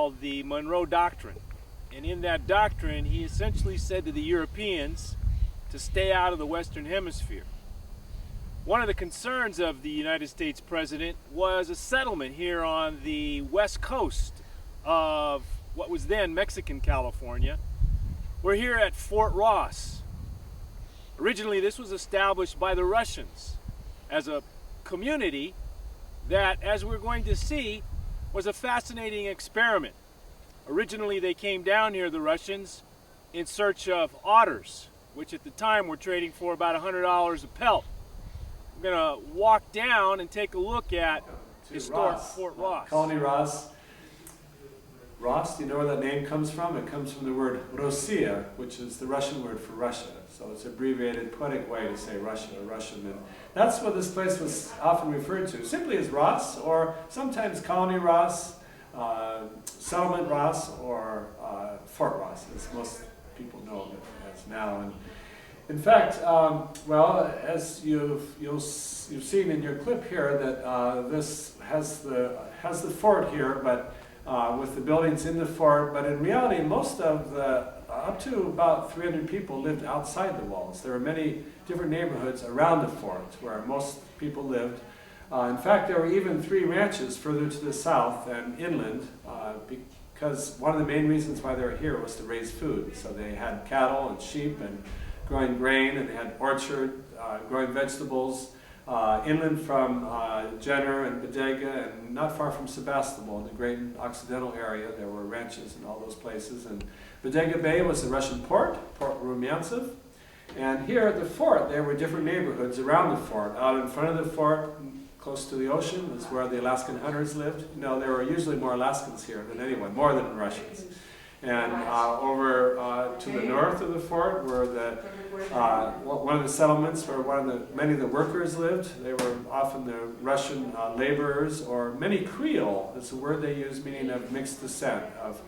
called the Monroe Doctrine. And in that doctrine, he essentially said to the Europeans to stay out of the Western Hemisphere. One of the concerns of the United States president was a settlement here on the west coast of what was then Mexican California. We're here at Fort Ross. Originally, this was established by the Russians as a community that, as we're going to see, was a fascinating experiment. Originally, they came down here, the Russians, in search of otters, which at the time were trading for about $100 a pelt. We're going to walk down and take a look at historic Fort Ross. Colony Ross. Ross, do you know where that name comes from? It comes from the word Rossiya, which is the Russian word for Russia. So it's an abbreviated, poetic way to say Russia or Russian. And that's what this place was often referred to, simply as Ross, or sometimes Colony Ross, Settlement Ross, or Fort Ross, as most people know it as now. And in fact, well, as you've seen in your clip here, that this has the fort here, but with the buildings in the fort. But in reality, most of the up to about 300 people lived outside the walls. There were many different neighborhoods around the fort where most people lived. In fact, there were even 3 ranches further to the south and inland, because one of the main reasons why they were here was to raise food. So they had cattle and sheep and growing grain, and they had orchard, growing vegetables, inland from Jenner and Bodega, and not far from Sebastopol in the great Occidental area. There were ranches in all those places. And Bodega Bay was the Russian port, Port Rumyantsev. And here at the fort, there were different neighborhoods around the fort. Out in front of the fort, close to the ocean, is where the Alaskan hunters lived. You know, there were usually more Alaskans here than anyone, more than Russians. And over to the north of the fort were one of the settlements where many of the workers lived. They were often the Russian laborers, or many Creole is the word they use, meaning of mixed descent, of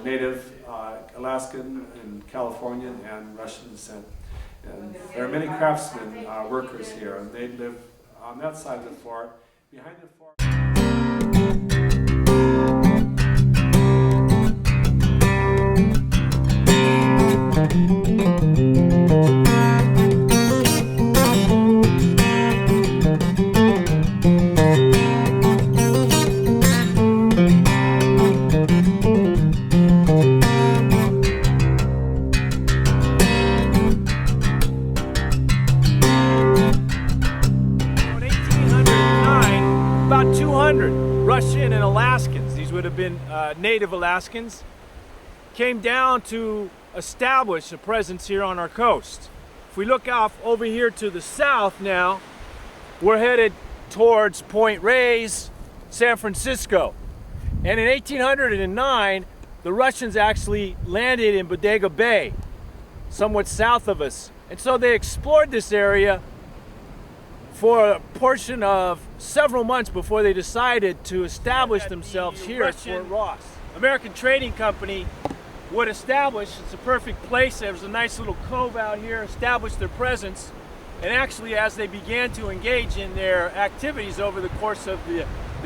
native Alaskan and Californian and Russian descent. And there are many craftsmen workers here, and they live on that side of the fort. Behind the fort. About 200 Russian and Alaskans, these would have been native Alaskans, came down to establish a presence here on our coast. If we look off over here to the south now, we're headed towards Point Reyes, San Francisco. And in 1809, the Russians actually landed in Bodega Bay, somewhat south of us. And so they explored this area for a portion of several months before they decided to establish themselves here at Fort Ross. American Trading Company would establish, it's a perfect place, there was a nice little cove out here, established their presence, and actually as they began to engage in their activities over the course of the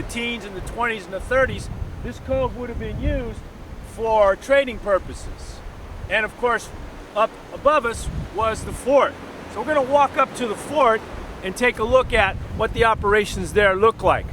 teens and the 20s and the 30s, this cove would have been used for trading purposes. And of course, up above us was the fort. So we're going to walk up to the fort and take a look at what the operations there look like.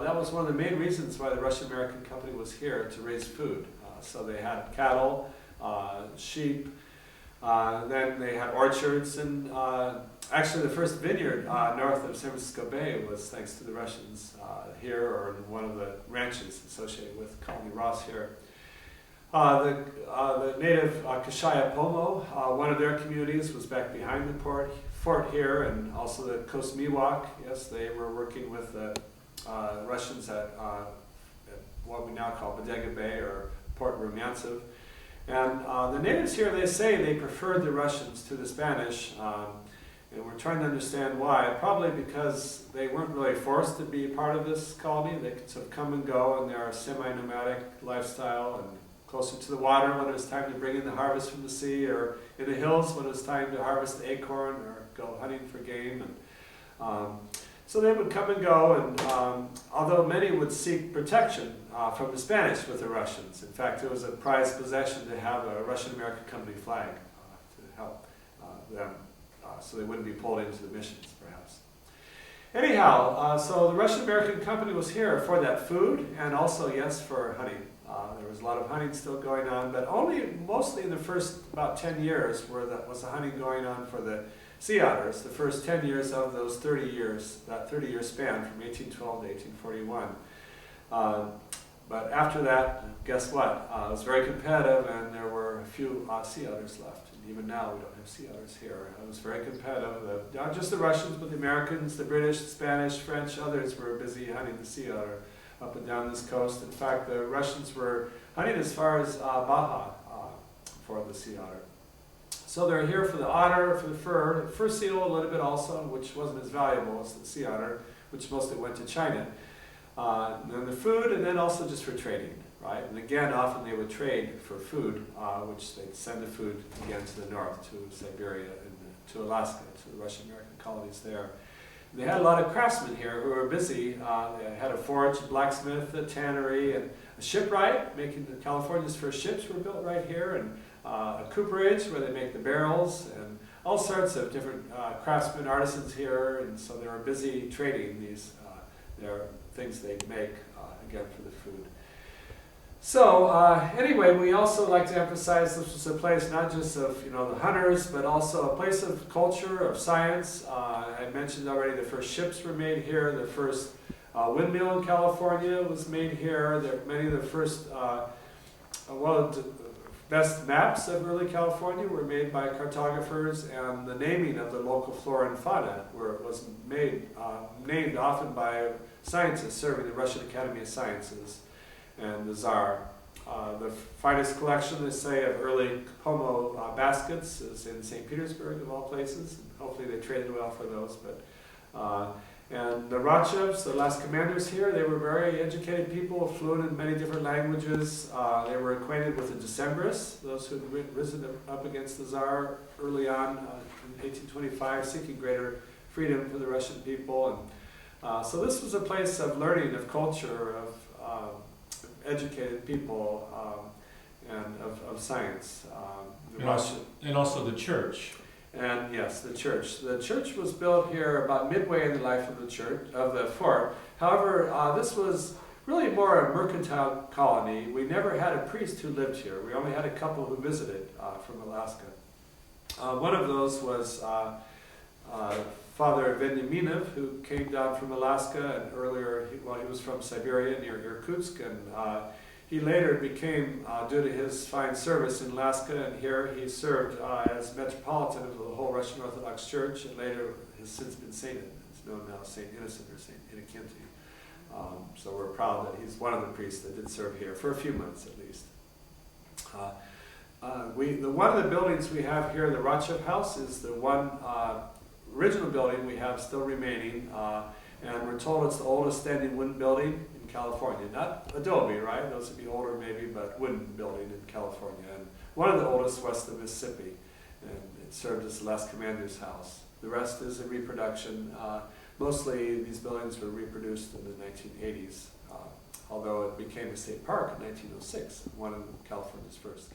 That was one of the main reasons why the Russian-American company was here, to raise food. So they had cattle, sheep, then they had orchards, and actually the first vineyard north of San Francisco Bay was thanks to the Russians here, or in one of the ranches associated with Colony Ross here. The native Kashaya Pomo, one of their communities was back behind the fort here, and also the Coast Miwok. Yes, they were working with the Russians at what we now call Bodega Bay or Port Rumyantsev. And the natives here, they say they preferred the Russians to the Spanish, and we're trying to understand why. Probably because they weren't really forced to be part of this colony. They could sort of come and go in their semi-nomadic lifestyle, and closer to the water when it was time to bring in the harvest from the sea, or in the hills when it was time to harvest the acorn or go hunting for game. And so they would come and go, and although many would seek protection from the Spanish with the Russians. In fact, it was a prized possession to have a Russian-American company flag to help them, so they wouldn't be pulled into the missions, perhaps. Anyhow, so the Russian-American company was here for that food, and also, yes, for hunting. There was a lot of hunting still going on, but mostly in the first about 10 years was the hunting going on for the sea otters, the first 10 years of those 30 years, that 30-year span from 1812 to 1841. But after that, guess what? It was very competitive, and there were a few sea otters left. And even now, we don't have sea otters here. It was very competitive. Not just the Russians, but the Americans, the British, the Spanish, French, others were busy hunting the sea otter up and down this coast. In fact, the Russians were hunting as far as Baja for the sea otter. So they're here for the otter, for the fur seal a little bit also, which wasn't as valuable as the sea otter, which mostly went to China. And then the food, and then also just for trading, right? And again, often they would trade for food, which they'd send the food again to the north, to Siberia and to Alaska, to the Russian-American colonies there. And they had a lot of craftsmen here who were busy. They had a forge, a blacksmith, a tannery, and a shipwright, making the California's first ships were built right here, and a cooperage where they make the barrels, and all sorts of different craftsmen, artisans here, and so they were busy trading these their things they'd make, again, for the food. So anyway, we also like to emphasize this was a place not just of the hunters, but also a place of culture, of science. I mentioned already the first ships were made here. The first windmill in California was made here. Many of the first, best maps of early California were made by cartographers, and the naming of the local flora and fauna was named often by scientists serving the Russian Academy of Sciences and the Tsar. The finest collection, they say, of early Como baskets is in St. Petersburg, of all places. Hopefully they traded well for those. And the Rachevs, the last commanders here, they were very educated people, fluent in many different languages. They were acquainted with the Decembrists, those who had risen up against the Tsar early on in 1825, seeking greater freedom for the Russian people. And so this was a place of learning, of culture, of educated people, and of science. And also the church. And yes, the church. The church was built here about midway in the life of the church, of the fort. However, this was really more a mercantile colony. We never had a priest who lived here. We only had a couple who visited from Alaska. One of those was Father Veniaminov, who came down from Alaska, and earlier, he was from Siberia near Irkutsk, and he later became, due to his fine service in Alaska, and here he served as Metropolitan of the whole Russian Orthodox Church, and later has since been sainted. It's known now as St. Innocent or St. Innocenty. So we're proud that he's one of the priests that did serve here, for a few months at least. One of the buildings we have here, the Rachev House, is the one original building we have still remaining, and we're told it's the oldest standing wooden building in California. Not adobe, right? Those would be older maybe, but wooden building in California. And one of the oldest west of Mississippi, and it served as the last commander's house. The rest is a reproduction. Mostly these buildings were reproduced in the 1980s, although it became a state park in 1906, one of California's first.